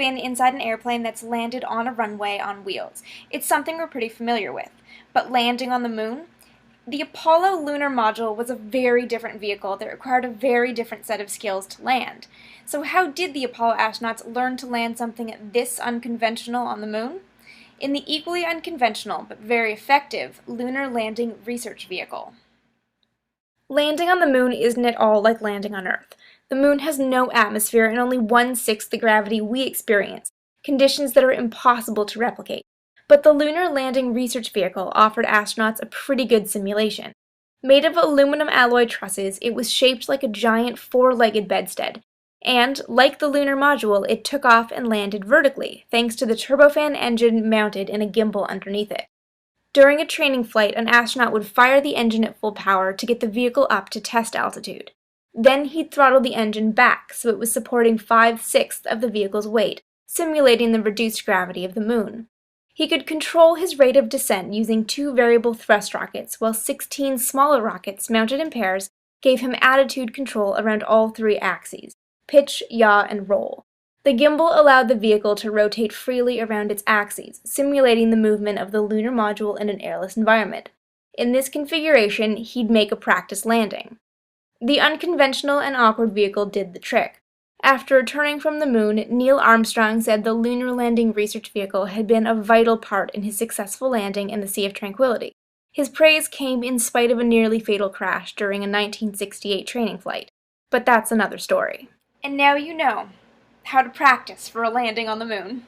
been inside an airplane that's landed on a runway on wheels. It's something we're pretty familiar with. But landing on the moon? The Apollo lunar module was a very different vehicle that required a very different set of skills to land. So how did the Apollo astronauts learn to land something this unconventional on the moon? In the equally unconventional, but very effective, Lunar Landing Research Vehicle. Landing on the moon isn't at all like landing on Earth. The moon has no atmosphere and only 1/6 the gravity we experience, conditions that are impossible to replicate. But the Lunar Landing Research Vehicle offered astronauts a pretty good simulation. Made of aluminum alloy trusses, it was shaped like a giant four-legged bedstead. And, like the lunar module, it took off and landed vertically, thanks to the turbofan engine mounted in a gimbal underneath it. During a training flight, an astronaut would fire the engine at full power to get the vehicle up to test altitude. Then he'd throttle the engine back so it was supporting 5/6 of the vehicle's weight, simulating the reduced gravity of the moon. He could control his rate of descent using 2 variable thrust rockets, while 16 smaller rockets mounted in pairs gave him attitude control around all 3 axes: pitch, yaw, and roll. The gimbal allowed the vehicle to rotate freely around its axes, simulating the movement of the lunar module in an airless environment. In this configuration, he'd make a practice landing. The unconventional and awkward vehicle did the trick. After returning from the moon, Neil Armstrong said the Lunar Landing Research Vehicle had been a vital part in his successful landing in the Sea of Tranquility. His praise came in spite of a nearly fatal crash during a 1968 training flight. But that's another story. And now you know how to practice for a landing on the moon.